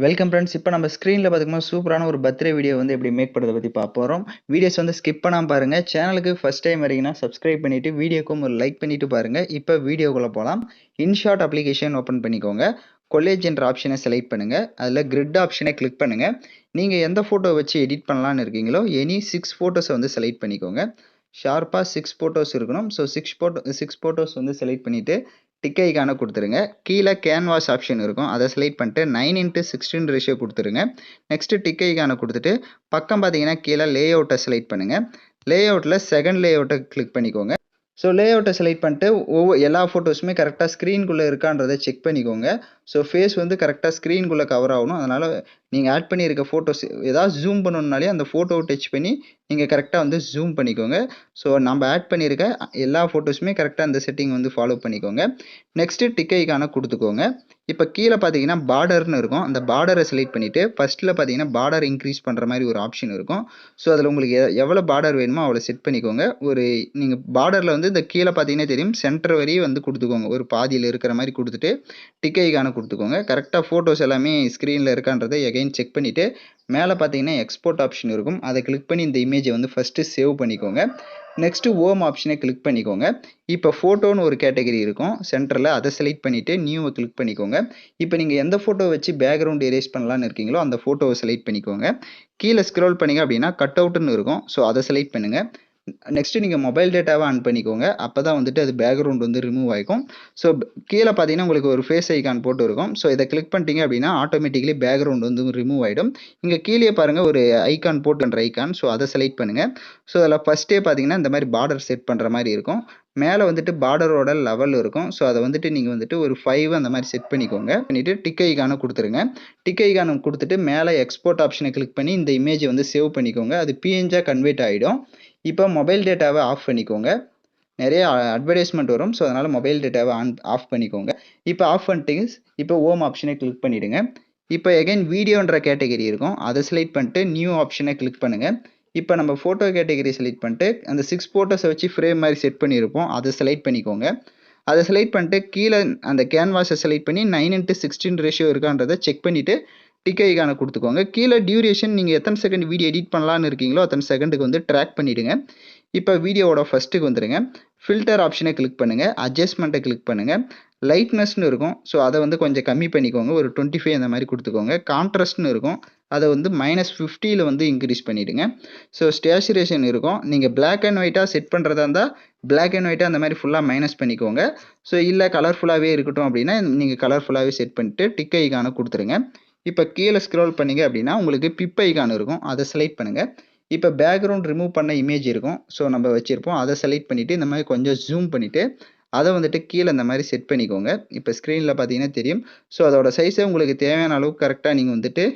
Welcome friends. இப்போ நம்ம ஸ்க்ரீனில் பார்த்துக்கோமா சூப்பரான ஒரு பர்த்டே வீடியோ வந்து எப்படி மேக் பண்ணுறதை பற்றி பார்க்க போகிறோம். வீடியோஸ் வந்து ஸ்கிப் பண்ணாமல் பாருங்கள். சேனலுக்கு ஃபஸ்ட் டைம் வரீங்கன்னா சப்ஸ்கிரைப் பண்ணிவிட்டு வீடியோக்கும் ஒரு லைக் பண்ணிவிட்டு பாருங்கள். இப்போ வீடியோக்குள்ளே போகலாம். இன்ஷாட் அப்ளிகேஷன் ஓப்பன் பண்ணிக்கோங்க. கொலேஜ் என்ற ஆப்ஷனை செலக்ட் பண்ணுங்கள். அதில் கிரிட் ஆப்ஷனை கிளிக் பண்ணுங்கள். நீங்கள் எந்த ஃபோட்டோ வச்சு எடிட் பண்ணலான்னு இருக்கீங்களோ எனி 6 ஃபோட்டோஸை வந்து செலக்ட் பண்ணிக்கோங்க. ஷார்ப்பாக 6 ஃபோட்டோஸ் இருக்கணும். ஸோ 6 ஃபோட்டோஸ் வந்து செலக்ட் பண்ணிவிட்டு டிக் ஐக்கான கொடுத்துருங்க. கீழே கேன்வாஸ் ஆப்ஷன் இருக்கும், அதை செலக்ட் பண்ணிட்டு 9:16 ரேஷியோ கொடுத்துருங்க. நெக்ஸ்ட்டு டிக் ஐக்கான கொடுத்துட்டு பக்கம் பார்த்தீங்கன்னா கீழே லே அவுட்டை செலக்ட் பண்ணுங்கள். லே அவுட்டில் செகண்ட் லே அவுட்டை கிளிக் பண்ணிக்கோங்க. ஸோ லே அவுட்டை செலக்ட் பண்ணிட்டு எல்லா ஃபோட்டோஸுமே கரெக்டாக ஸ்க்ரீனுக்குள்ளே இருக்கான்றதை செக் பண்ணிக்கோங்க. ஸோ ஃபேஸ் வந்து கரெக்டாக ஸ்க்ரீனுக்குள்ளே கவர் ஆகணும். அதனால் நீங்கள் ஆட் பண்ணியிருக்க ஃபோட்டோஸ் ஏதாவது ஜூம் பண்ணணுன்னாலே அந்த ஃபோட்டோவை டச் பண்ணி நீங்கள் கரெக்டாக வந்து ஜூம் பண்ணிக்கோங்க. ஸோ நம்ம ஆட் பண்ணியிருக்க எல்லா ஃபோட்டோஸுமே கரெக்டாக அந்த செட்டிங் வந்து ஃபாலோ பண்ணிக்கோங்க. நெக்ஸ்ட்டு டிக் ஐக்கான கொடுத்துக்கோங்க. இப்போ கீழே பார்த்தீங்கன்னா பார்டர்னு இருக்கும், அந்த பார்டரை செலக்ட் பண்ணிவிட்டு ஃபஸ்ட்டில் பார்த்தீங்கன்னா பார்டர் இன்க்ரீஸ் பண்ணுற மாதிரி ஒரு ஆப்ஷன் இருக்கும். ஸோ அதில் உங்களுக்கு எவ்வளோ பார்டர் வேணுமோ அவ்வளோ செட் பண்ணிக்கோங்க. நீங்கள் பார்டரில் வந்து இந்த கீழே பார்த்தீங்கன்னா தெரியும், சென்டர் வரையும் வந்து கொடுத்துக்கோங்க. ஒரு பாதியில் இருக்கிற மாதிரி கொடுத்துட்டு டிக் ஐக்கான கொடுத்துக்கோங்க. கரெக்டாக ஃபோட்டோஸ் எல்லாமே ஸ்க்ரீனில் இருக்கான்றதை எகைன் செக் பண்ணிவிட்டு மேலே பார்த்தீங்கன்னா எக்ஸ்போர்ட் ஆப்ஷன் இருக்கும், அதை கிளிக் பண்ணி இந்த இமேஜை வந்து ஃபஸ்ட்டு சேவ் பண்ணிக்கோங்க. நெக்ஸ்ட்டு ஹோம் ஆப்ஷனை கிளிக் பண்ணிக்கோங்க. இப்போ ஃபோட்டோன்னு ஒரு கேட்டகரி இருக்கும் சென்டரில், அதை செலக்ட் பண்ணிவிட்டு நியூவை கிளிக் பண்ணிக்கோங்க. இப்போ நீங்கள் எந்த ஃபோட்டோ வச்சு பேக்ரவுண்ட் எரேஸ் பண்ணலான்னு இருக்கீங்களோ அந்த ஃபோட்டோவை செலக்ட் பண்ணிக்கோங்க. கீழே ஸ்க்ரோல் பண்ணிங்க அப்படின்னா கட் அவுட்னு இருக்கும், ஸோ அதை செலக்ட் பண்ணுங்கள். நெக்ஸ்ட்டு நீங்கள் மொபைல் டேட்டாவை ஆன் பண்ணிக்கோங்க. அப்போ தான் வந்துட்டு அது பேக்ரவுண்ட் வந்து ரிமூவ் ஆகிக்கும். ஸோ கீழே பார்த்தீங்கன்னா உங்களுக்கு ஒரு ஃபேஸ் ஐக்கான் போட்டு இருக்கும். ஸோ இதை கிளிக் பண்ணிட்டீங்க அப்படின்னா ஆட்டோமேட்டிக்கலி பேக்ரவுண்ட் வந்து ரிமூவ் ஆகிடும். இங்கே கீழே பாருங்கள் ஒரு ஐக்கான் போட்டுன்ற ஐக்கான், ஸோ அதை செலக்ட் பண்ணுங்கள். ஸோ அதில் ஃபஸ்ட்டே பார்த்தீங்கன்னா இந்த மாதிரி பார்டர் செட் பண்ணுற மாதிரி இருக்கும். மேலே வந்துட்டு பார்டரோட லெவல் இருக்கும். ஸோ அதை வந்துட்டு நீங்கள் வந்துட்டு ஒரு 5 அந்த மாதிரி செட் பண்ணிக்கோங்க. பண்ணிவிட்டு டிக் ஐக்கான கொடுத்துருங்க. டிக் ஐக்கான கொடுத்துட்டு மேலே எக்ஸ்போர்ட் ஆப்ஷனை கிளிக் பண்ணி இந்த இமேஜை வந்து சேவ் பண்ணிக்கோங்க. அது பிஎன்ஜியாக கன்வெர்ட் ஆகிடும். இப்போ மொபைல் டேட்டாவை ஆஃப் பண்ணிக்கோங்க. நிறைய அட்வர்டைஸ்மெண்ட் வரும், ஸோ அதனால் மொபைல் டேட்டாவை ஆஃப் பண்ணிக்கோங்க. இப்போ ஆஃப் பண்ணிட்டு இப்போ ஹோம் ஆப்ஷனை கிளிக் பண்ணிவிடுங்க. இப்போ எகைன் வீடியோன்ற கேட்டகரி இருக்கும், அதை செலக்ட் பண்ணிட்டு நியூ ஆப்ஷனை கிளிக் பண்ணுங்கள். இப்போ நம்ம ஃபோட்டோ கேட்டகரி செலக்ட் பண்ணிட்டு அந்த 6 ஃபோட்டோஸை வச்சு ஃப்ரேம் மாதிரி செட் பண்ணியிருப்போம், அதை செலக்ட் பண்ணிக்கோங்க. அதை செலக்ட் பண்ணிட்டு கீழே அந்த கேன்வாஸை செலக்ட் பண்ணி 9:16 ரேஷியோ இருக்கான்றதை செக் பண்ணிவிட்டு டிக் ஐக்கான கொடுத்துக்கோங்க. கீழே டியூரேஷன் நீங்கள் எத்தனை செகண்ட் வீடியோ எடிட் பண்ணலான்னு இருக்கீங்களோ அத்தனை செகண்டுக்கு வந்து ட்ராக் பண்ணிவிடுங்க. இப்போ வீடியோவோட ஃபஸ்ட்டுக்கு வந்துடுங்க. ஃபில்டர் ஆப்ஷனை கிளிக் பண்ணுங்கள். அட்ஜஸ்ட்மெண்ட்டை கிளிக் பண்ணுங்கள். லைட்னஸ்னு இருக்கும், ஸோ அதை வந்து கொஞ்சம் கம்மி பண்ணிக்கோங்க. ஒரு 25 அந்த மாதிரி கொடுத்துக்கோங்க. கான்ட்ராஸ்ட்னு இருக்கும், அதை வந்து -50 வந்து இன்க்ரீஸ் பண்ணிவிடுங்க. ஸோ ஸ்டேச்சுரேஷன் இருக்கும், நீங்கள் பிளாக் அண்ட் ஒயிட்டாக செட் பண்ணுறதா இருந்தால் பிளாக் அண்ட் ஒயிட்டாக அந்த மாதிரி ஃபுல்லாக மைனஸ் பண்ணிக்கோங்க. ஸோ இல்லை கலர்ஃபுல்லாகவே இருக்கட்டும் அப்படின்னா நீங்கள் கலர்ஃபுல்லாகவே செட் பண்ணிட்டு டிக் ஐக்கான கொடுத்துருங்க. இப்போ கீழே ஸ்க்ரோல் பண்ணிங்க அப்படின்னா உங்களுக்கு பிப் ஐக்கான் இருக்கும், அதை செலக்ட் பண்ணுங்கள். இப்போ பேக்ரவுண்ட் ரிமூவ் பண்ண இமேஜ் இருக்கும், ஸோ நம்ம வச்சுருப்போம், அதை செலக்ட் பண்ணிவிட்டு இந்த மாதிரி கொஞ்சம் ஜூம் பண்ணிவிட்டு அதை வந்துட்டு கீழே இந்த மாதிரி செட் பண்ணிக்கோங்க. இப்போ ஸ்க்ரீனில் பார்த்தீங்கன்னா தெரியும். ஸோ அதோட சைஸை உங்களுக்கு தேவையான அளவுக்கு கரெக்டாக நீங்கள் வந்துட்டு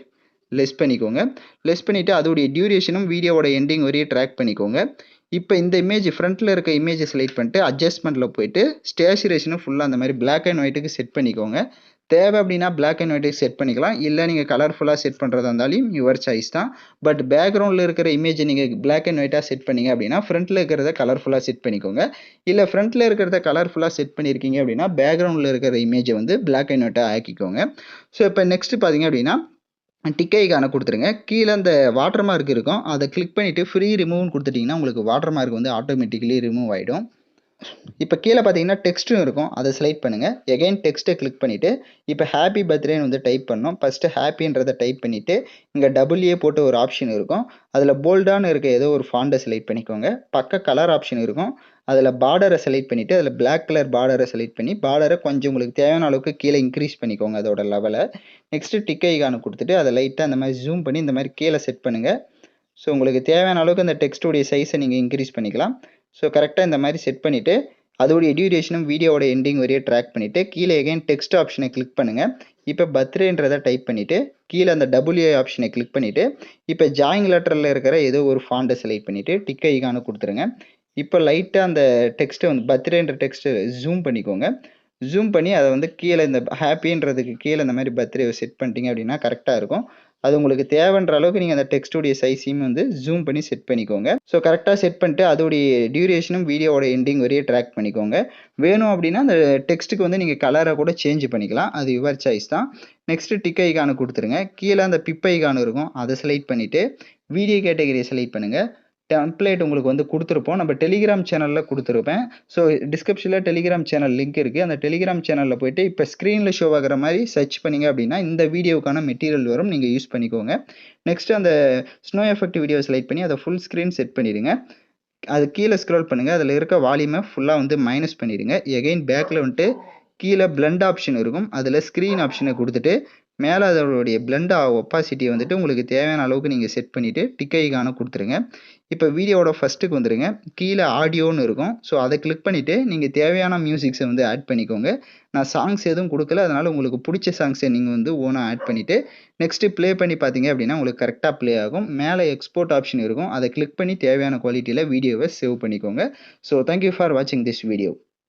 லெஸ் பண்ணிக்கோங்க. லெஸ் பண்ணிவிட்டு அதோடைய டியூரேஷனும் வீடியோவோட எண்டிங் வரையும் ட்ராக் பண்ணிக்கோங்க. இப்போ இந்த இமேஜ் ஃப்ரண்ட்டில் இருக்க இமேஜை செலக்ட் பண்ணிட்டு அட்ஜஸ்ட்மெண்ட்டில் போயிட்டு ஸ்டேச்சுரேஷனும் ஃபுல்லாக அந்த மாதிரி பிளாக் அண்ட் ஒயிட்டுக்கு செட் பண்ணிக்கோங்க. தேவை அப்படின்னா பிளாக் அண்ட் ஒயிட்டுக்கு செட் பண்ணிக்கலாம், இல்லை நீங்கள் கலர்ஃபுல்லாக செட் பண்ணுறதா இருந்தாலும் யுவர் சாய்ஸ் தான். பட் பேக்ரவுண்டில் இருக்கிற இமேஜை நீங்கள் பிளாக் அண்ட் ஒயிட்டாக செட் பண்ணீங்க அப்படின்னா ஃப்ரண்ட்டில் இருக்கிறத கலர்ஃபுல்லாக செட் பண்ணிக்கோங்க. இல்லை ஃப்ரண்ட்டில் இருக்கிறத கலர்ஃபுல்லாக செட் பண்ணியிருக்கீங்க அப்படின்னா பேக்ரவுண்டில் இருக்கிற இமேஜை வந்து பிளாக் அண்ட் ஒயிட்டாக ஆக்கிக்கோங்க. ஸோ இப்போ நெக்ஸ்ட்டு பார்த்தீங்க அப்படின்னா டிக் ஐக்கான கொடுத்துருங்க. கீழே அந்த வாட்டர் மார்க் இருக்கும், அதை கிளிக் பண்ணிவிட்டு ஃப்ரீ ரிமூவ்னு கொடுத்துட்டிங்கன்னா உங்களுக்கு வாட்டர் மார்க் வந்து ஆட்டோமேட்டிக்கலி ரிமூவ் ஆகிடும். இப்போ கீழே பார்த்தீங்கன்னா டெக்ஸ்ட்டும் இருக்கும், அதை செலக்ட் பண்ணுங்கள். எகைன் டெக்ஸ்ட்டை கிளிக் பண்ணிவிட்டு இப்போ ஹாப்பி பர்த்டேன்னு வந்து டைப் பண்ணோம். ஃபஸ்ட்டு ஹாப்பின்றதை டைப் பண்ணிவிட்டு இங்கே டபுள்ஏ போட்டு ஒரு ஆப்ஷன் இருக்கும், அதில் போல்டான இருக்க ஏதோ ஒரு ஃபாண்டை செலக்ட் பண்ணிக்கோங்க. பக்க கலர் ஆப்ஷன் இருக்கும், அதில் பார்டரை செலக்ட் பண்ணிவிட்டு அதில் பிளாக் கலர் பார்டரை செலக்ட் பண்ணி பார்டரை கொஞ்சம் உங்களுக்கு தேவையான அளவுக்கு கீழே இன்க்ரீஸ் பண்ணிக்கோங்க அதோட லெவலை. நெக்ஸ்ட்டு டிக் ஐக்கான கொடுத்துட்டு அதை லைட்டாக அந்த மாதிரி ஜூம் பண்ணி இந்த மாதிரி கீழே செட் பண்ணுங்கள். ஸோ உங்களுக்கு தேவையான அளவுக்கு அந்த டெக்ஸ்ட்டுடைய சைஸை நீங்கள் இன்க்ரீஸ் பண்ணிக்கலாம். ஸோ கரெக்டாக இந்த மாதிரி செட் பண்ணிவிட்டு அதோடைய டியூரேஷனும் வீடியோவோட எண்டிங் வரையும் ட்ராக் பண்ணிவிட்டு கீழே எகைன் டெக்ஸ்ட் ஆப்ஷனை கிளிக் பண்ணுங்கள். இப்போ பர்த்டேன்றதை டைப் பண்ணிவிட்டு கீழே அந்த டபுள்யூ ஆப்ஷனை கிளிக் பண்ணிவிட்டு இப்போ ஜாயிங் லெட்டரில் இருக்கிற ஏதோ ஒரு ஃபாண்டை செலக்ட் பண்ணிவிட்டு டிக் ஐக்கான கொடுத்துருங்க. இப்போ லைட்டாக அந்த டெக்ஸ்ட்டை வந்து பர்த்டேன்ற டெக்ஸ்ட்டை ஜூம் பண்ணிக்கோங்க. ஜூம் பண்ணி அதை வந்து கீழே இந்த ஹாப்பின்றதுக்கு கீழே இந்த மாதிரி பர்த்டேவை செட் பண்ணிட்டீங்க அப்படின்னா கரெக்டாக இருக்கும். அது உங்களுக்கு தேவைன்ற அளவுக்கு நீங்கள் அந்த டெக்ஸ்ட்டுடைய சைஸையும் வந்து ஜூம் பண்ணி செட் பண்ணிக்கோங்க. ஸோ கரெக்டாக செட் பண்ணிட்டு அதோடைய டியூரேஷனும் வீடியோவோட எண்டிங் வரையே ட்ராக் பண்ணிக்கோங்க. வேணும் அப்படின்னா அந்த டெக்ஸ்ட்டுக்கு வந்து நீங்கள் கலரை கூட சேஞ்ச் பண்ணிக்கலாம். அது யுவர் சாய்ஸ் தான். நெக்ஸ்ட்டு டிக் ஐகானை கொடுத்துருங்க. கீழே அந்த பிப் ஐகான் இருக்கும், அதை செலக்ட் பண்ணிவிட்டு வீடியோ கேட்டகரியை செலக்ட் பண்ணுங்கள். டெம்ப்ளேட் உங்களுக்கு வந்து கொடுத்துருப்போம். நம்ம டெலிகிராம் சேனலில் கொடுத்துருப்பேன். ஸோ டிஸ்கிரிப்ஷனில் டெலிகிராம் சேனல் லிங்க் இருக்குது. அந்த டெலிகிராம் சேனலில் போய்ட்டு இப்போ ஸ்க்ரீனில் ஷோ ஆகிற மாதிரி சர்ச் பண்ணிங்க அப்படின்னா இந்த வீடியோக்கான மெட்டீரியல் வரும், நீங்கள் யூஸ் பண்ணிக்கோங்க. நெக்ஸ்ட்டு அந்த ஸ்னோ எஃபெக்ட் வீடியோ செலக்ட் பண்ணி அதை ஃபுல் ஸ்க்ரீன் செட் பண்ணிடுங்க. அது கீழே ஸ்க்ரோல் பண்ணுங்கள். அதில் இருக்க வால்யூமை ஃபுல்லாக வந்து மைனஸ் பண்ணிடுங்க. எகைன் பேக்கில் வந்துட்டு கீழே பிளண்ட் ஆப்ஷன் இருக்கும், அதில் ஸ்க்ரீன் ஆப்ஷனை கொடுத்துட்டு மேலே அதோடைய பிளண்ட் ஒப்பாசிட்டியை வந்துட்டு உங்களுக்கு தேவையான அளவுக்கு நீங்கள் செட் பண்ணிவிட்டு டிக் ஐகானை கொடுத்துருங்க. இப்போ வீடியோவோட ஃபஸ்ட்டுக்கு வந்துடுங்க. கீழே ஆடியோன்னு இருக்கும், ஸோ அதை கிளிக் பண்ணிவிட்டு நீங்கள் தேவையான மியூசிக்ஸை வந்து ஆட் பண்ணிக்கோங்க. நான் சாங்ஸ் எதுவும் கொடுக்கல, அதனால் உங்களுக்கு பிடிச்ச சாங்ஸை நீங்கள் வந்து ஓனாக ஆட் பண்ணிவிட்டு நெக்ஸ்ட்டு ப்ளே பண்ணி பார்த்தீங்க அப்படின்னா உங்களுக்கு கரெக்டாக ப்ளே ஆகும். மேலே எக்ஸ்போர்ட் ஆப்ஷன் இருக்கும், அதை கிளிக் பண்ணி தேவையான குவாலிட்டியில் வீடியோவை சேவ் பண்ணிக்கோங்க. ஸோ தேங்க்யூ ஃபார் வாட்சிங் திஸ் வீடியோ.